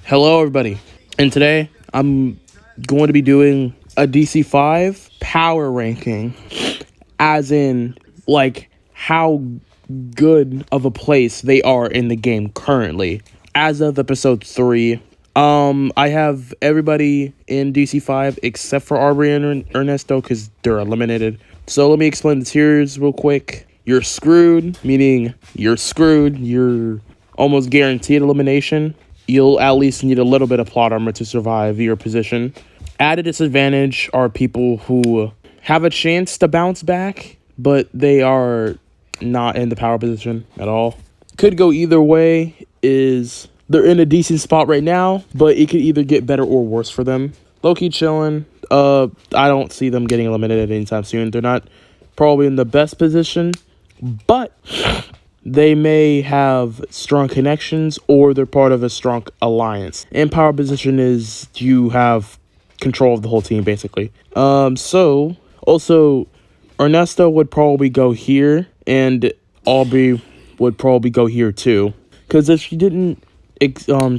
Hello, everybody. And today I'm going to be doing a DC5 Power Ranking, as in, like, how good of a place they are in the game currently. As of episode 3, I have everybody in DC5 except for Aubrey and Ernesto because they're eliminated. So let me explain the tiers real quick. You're screwed, meaning you're screwed. You're almost guaranteed elimination. You'll at least need a little bit of plot armor to survive your position. At a disadvantage are people who have a chance to bounce back, but they are not in the power position at all. Could go either way. Is they're in a decent spot right now, but it could either get better or worse for them. Low-key chilling. I don't see them getting eliminated anytime soon. They're not probably in the best position, but they may have strong connections or they're part of a strong alliance. And power position is you have control of the whole team, basically. So also Ernesto would probably go here and Aubrey would probably go here too. Because if she didn't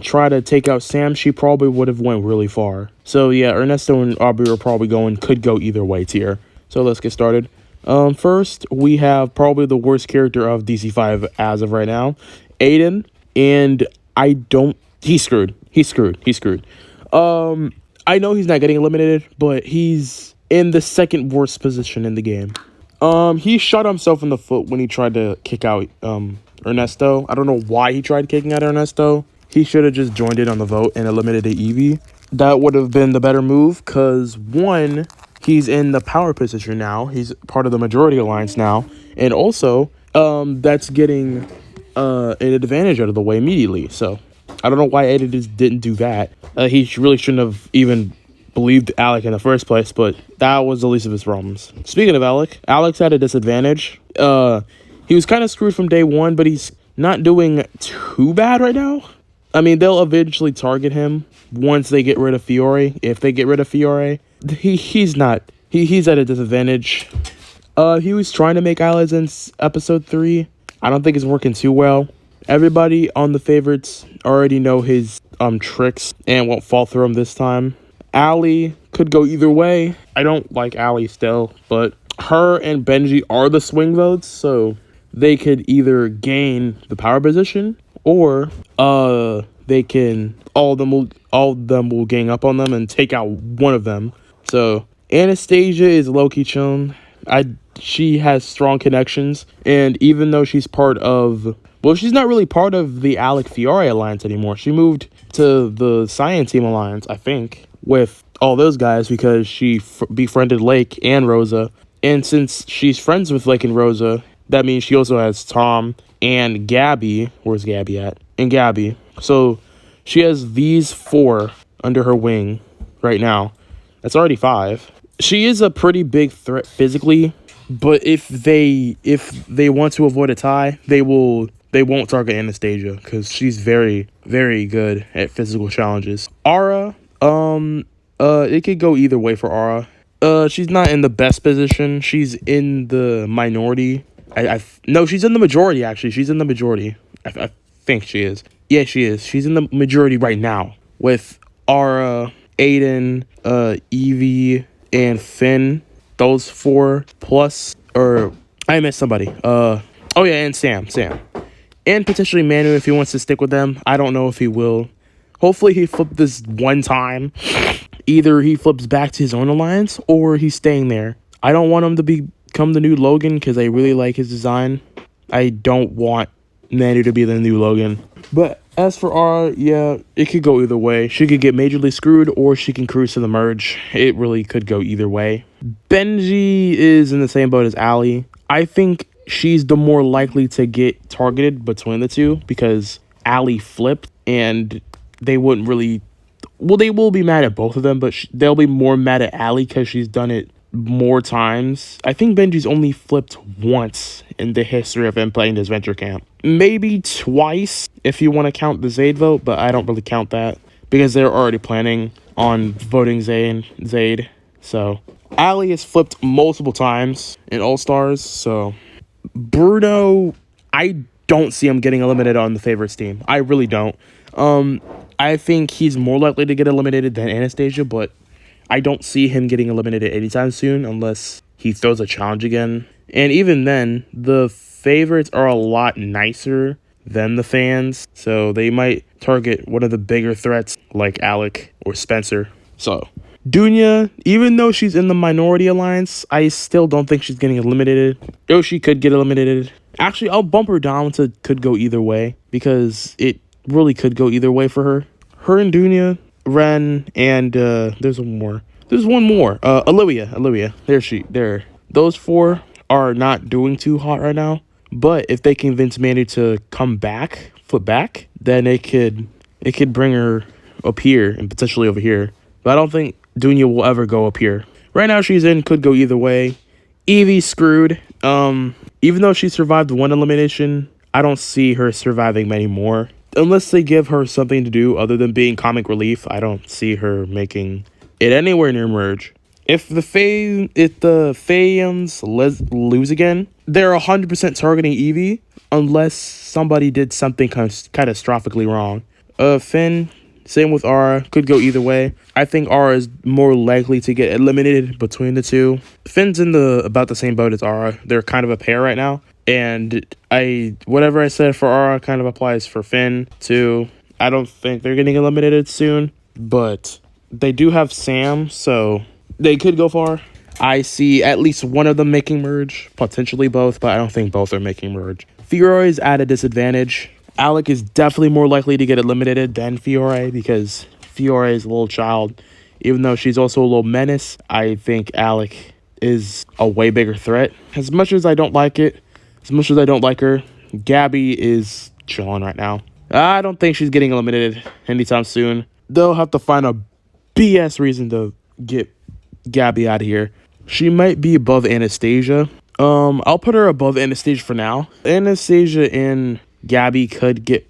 try to take out Sam, she probably would have went really far. So yeah, Ernesto and Aubrey are probably could go either way tier. So let's get started. First, we have probably the worst character of DC5 as of right now, Aiden, and he's screwed. I know he's not getting eliminated, but he's in the second worst position in the game. He shot himself in the foot when he tried to kick out, Ernesto. I don't know why he tried kicking out Ernesto. He should have just joined in on the vote and eliminated Evie. That would have been the better move, because one, he's in the power position now. He's part of the majority alliance now. And also, that's getting an advantage out of the way immediately. So, I don't know why Eddie just didn't do that. He really shouldn't have even believed Alec in the first place, but that was the least of his problems. Speaking of Alec, Alec's at a disadvantage. He was kind of screwed from day one, but he's not doing too bad right now. I mean, they'll eventually target him once they get rid of Fiore. If they get rid of Fiore, he's at a disadvantage. He was trying to make allies in episode 3. I don't think it's working too well. Everybody on the favorites already know his tricks and won't fall through him this time. Allie could go either way. I don't like Allie still, but her and Benji are the swing votes, so they could either gain the power position or they can all of them will gang up on them and take out one of them. So Anastasia is low-key chilling. She has strong connections, and even though she's she's not really part of the Alec Fiore alliance anymore. She moved to the Science Team alliance, I think, with all those guys because she befriended Lake and Rosa. And since she's friends with Lake and Rosa, that means she also has Tom and Gabby. Where's Gabby at? And Gabby. So she has these 4 under her wing right now. That's already 5. She is a pretty big threat physically, but if they want to avoid a tie, they won't target Anastasia because she's very, very good at physical challenges. Aura, it could go either way for Aura. She's not in the best position. She's in the minority. No, she's in the majority, actually. She's in the majority. I think she is. Yeah, she is. She's in the majority right now with Aura, Aiden, Evie, and Finn. Those 4 plus, or I missed somebody. Oh yeah, and Sam. And potentially Manu if he wants to stick with them. I don't know if he will. Hopefully he flipped this one time. Either he flips back to his own alliance or he's staying there. I don't want him to become the new Logan because I really like his design. I don't want Manu to be the new Logan. But as for Aura, yeah, it could go either way. She could get majorly screwed or she can cruise to the merge. It really could go either way. Benji is in the same boat as Allie. I think she's the more likely to get targeted between the two because Allie flipped and they wouldn't really... Well, they will be mad at both of them, but they'll be more mad at Allie because she's done it more times. I think Benji's only flipped once in the history of him playing this Venture Camp. Maybe twice if you want to count the Zayd vote, but I don't really count that because they're already planning on voting Zayd. So Allie has flipped multiple times in All-Stars, so Bruno, I don't see him getting eliminated on the favorites team. I really don't. I think he's more likely to get eliminated than Anastasia, but I don't see him getting eliminated anytime soon unless he throws a challenge again. And even then, the favorites are a lot nicer than the fans, so they might target one of the bigger threats like Alec or Spencer. So Dunya, even though she's in the minority alliance, I still don't think she's getting eliminated. Though she could get eliminated. Actually, I'll bump her down to could go either way because it really could go either way for her. Her and Dunya, Ren, and there's one more. There's one more. Olivia. There. Those four are not doing too hot right now. But if they convince Manu to come back, flip back, then it could bring her up here and potentially over here. But I don't think Dunya will ever go up here. Right now she's in, could go either way. Evie's screwed. Even though she survived one elimination, I don't see her surviving many more. Unless they give her something to do other than being comic relief, I don't see her making it anywhere near merge. If the fans lose again, they're 100% targeting Evie unless somebody did something catastrophically wrong. Finn, same with Aura, could go either way. I think Aura is more likely to get eliminated between the two. Finn's in about the same boat as Aura. They're kind of a pair right now. And whatever I said for Aura kind of applies for Finn too. I don't think they're getting eliminated soon, but they do have Sam, so they could go far. I see at least one of them making merge, potentially both, but I don't think both are making merge. Fiore is at a disadvantage. Alec is definitely more likely to get eliminated than Fiore because Fiore is a little child. Even though she's also a little menace, I think Alec is a way bigger threat. As much as I don't like it, as much as I don't like her, Gabby is chilling right now. I don't think she's getting eliminated anytime soon. They'll have to find a BS reason to get Gabby out of here. She might be above Anastasia. I'll put her above Anastasia for now. Anastasia and Gabby could get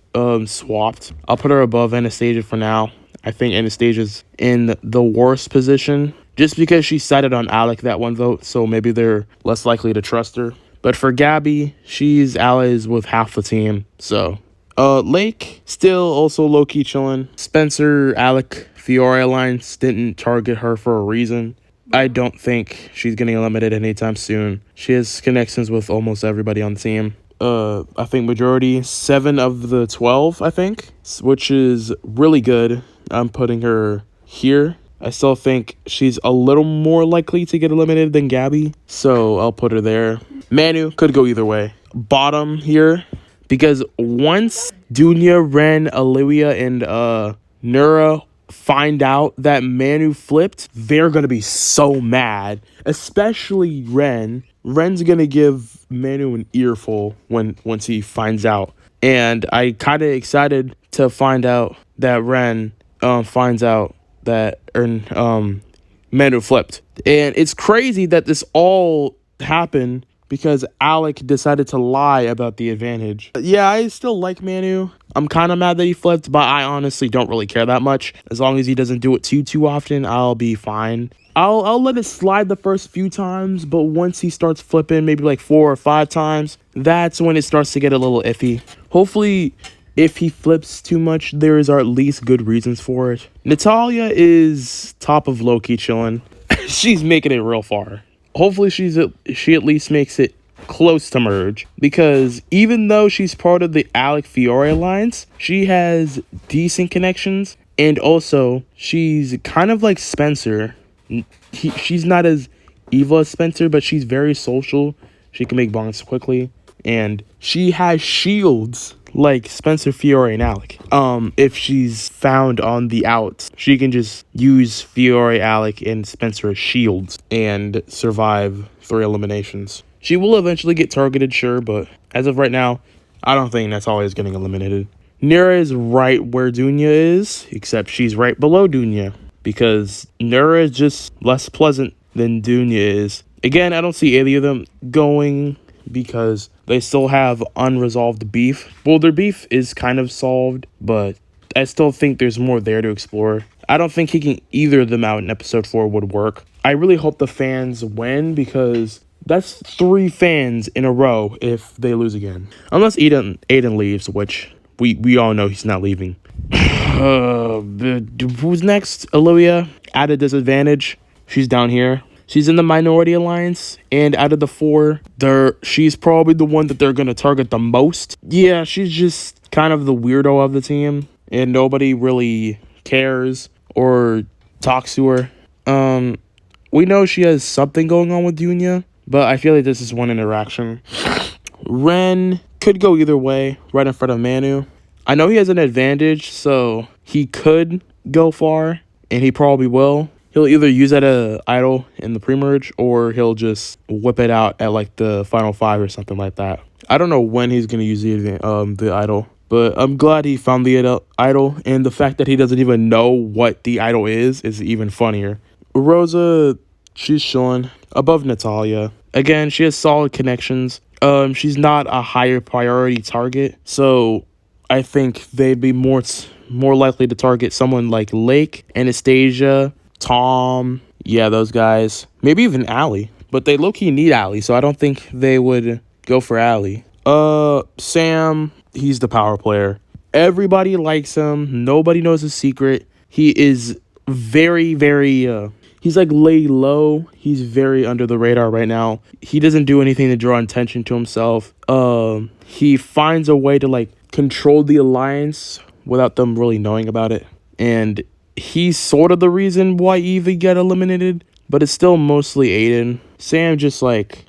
swapped. I'll put her above Anastasia for now. I think Anastasia's in the worst position just because she sided on Alec that one vote, so maybe they're less likely to trust her. But for Gabby, she's allies with half the team, so Lake still also low-key chilling. Spencer, Alec, Fiore Alliance didn't target her for a reason. I don't think she's getting eliminated anytime soon. She has connections with almost everybody on the team. I think majority 7 of the 12, I think, which is really good. I'm putting her here. I still think she's a little more likely to get eliminated than Gabby, so I'll put her there. Manu could go either way. Bottom here, because once Dunya, Ren, Olivia, and Nura find out that Manu flipped, they're gonna be so mad. Especially Ren. Ren's gonna give Manu an earful once he finds out. And I kind of excited to find out that Ren finds out that Manu flipped. And it's crazy that this all happened because Alec decided to lie about the advantage. Yeah, I still like Manu. I'm kind of mad that he flipped, but I honestly don't really care that much. As long as he doesn't do it too often, I'll be fine. I'll let it slide the first few times, but once he starts flipping maybe like 4 or 5 times, that's when it starts to get a little iffy. Hopefully, if he flips too much, there is at least good reasons for it. Natalia is top of low-key chilling. She's making it real far. Hopefully she at least makes it close to merge, because even though she's part of the Alec Fiore alliance, she has decent connections, and also she's kind of like Spencer. She's not as evil as Spencer, but she's very social. She can make bonds quickly, and she has shields like Spencer, Fiore, and Alec. If she's found on the outs, she can just use Fiore, Alec, and Spencer as shields and survive 3 eliminations. She will eventually get targeted, sure, but as of right now, I don't think Natalia is getting eliminated. Nura is right where Dunya is, except she's right below Dunya, because Nura is just less pleasant than Dunya is. Again, I don't see any of them going because they still have unresolved beef. Well, their beef is kind of solved, but I still think there's more there to explore. I don't think kicking either of them out in episode 4 would work. I really hope the fans win, because that's 3 fans in a row if they lose again. Unless Aiden leaves, which we all know he's not leaving. Who's next? Olivia, at a disadvantage. She's down here. She's in the minority alliance, and out of the four, she's probably the one that they're gonna target the most. Yeah, she's just kind of the weirdo of the team, and nobody really cares or talks to her. We know she has something going on with Yunya, but I feel like this is one interaction. Ren could go either way, right in front of Manu. I know he has an advantage, so he could go far, and he probably will. He'll either use that as idol in the pre-merge, or he'll just whip it out at like the final 5 or something like that. I don't know when he's gonna use the idol, but I'm glad he found the idol, and the fact that he doesn't even know what the idol is even funnier. Rosa, she's chilling above Natalia. Again, she has solid connections. She's not a higher priority target, so I think they'd be more likely to target someone like Lake, Anastasia, Tom. Yeah, those guys. Maybe even Allie. But they low-key need Allie, so I don't think they would go for Allie. Sam, he's the power player. Everybody likes him. Nobody knows his secret. He is very, very, he's like lay low. He's very under the radar right now. He doesn't do anything to draw attention to himself. He finds a way to like control the alliance without them really knowing about it. And he's sort of the reason why Evie got eliminated, but it's still mostly Aiden. Sam just like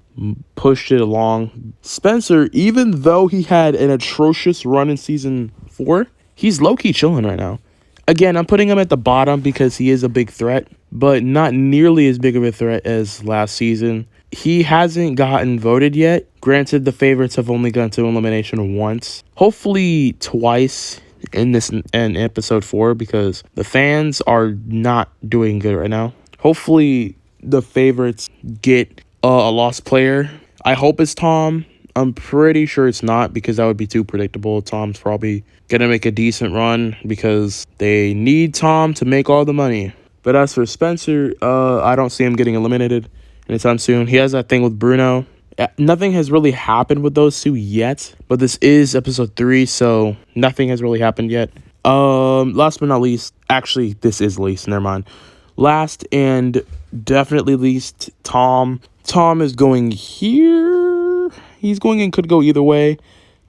pushed it along. Spencer, even though he had an atrocious run in season 4, he's low-key chilling right now. Again, I'm putting him at the bottom because he is a big threat, but not nearly as big of a threat as last season. He hasn't gotten voted yet. Granted, the favorites have only gone to elimination once. Hopefully twice in episode 4, because the fans are not doing good right now. Hopefully the favorites get a lost player. I hope it's Tom. I'm pretty sure it's not, because that would be too predictable. Tom's probably gonna make a decent run because they need Tom to make all the money. But as for Spencer, I don't see him getting eliminated anytime soon. He has that thing with Bruno. Nothing has really happened with those two yet, but this is episode 3, so nothing has really happened yet. Last but not least, actually, this is least, never mind. Last and definitely least, Tom. Tom is going here. He's going and could go either way.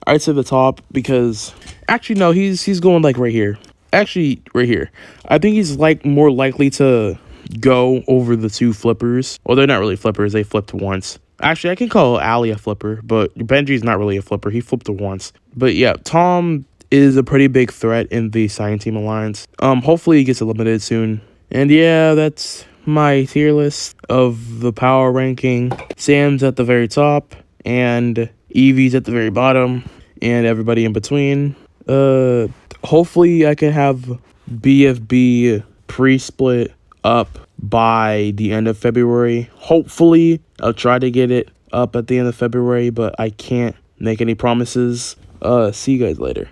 I'd say the top, because actually no, he's going like right here. Actually, right here. I think he's like more likely to go over the two flippers. Well, they're not really flippers. They flipped once. Actually, I can call Ali a flipper, but Benji's not really a flipper. He flipped it once. But yeah, Tom is a pretty big threat in the Science Team Alliance. Hopefully he gets eliminated soon. And yeah, that's my tier list of the power ranking. Sam's at the very top, and Evie's at the very bottom, and everybody in between. Hopefully I can have BFB pre-split up by the end of February. Hopefully I'll try to get it up at the end of February, but I can't make any promises. See you guys later.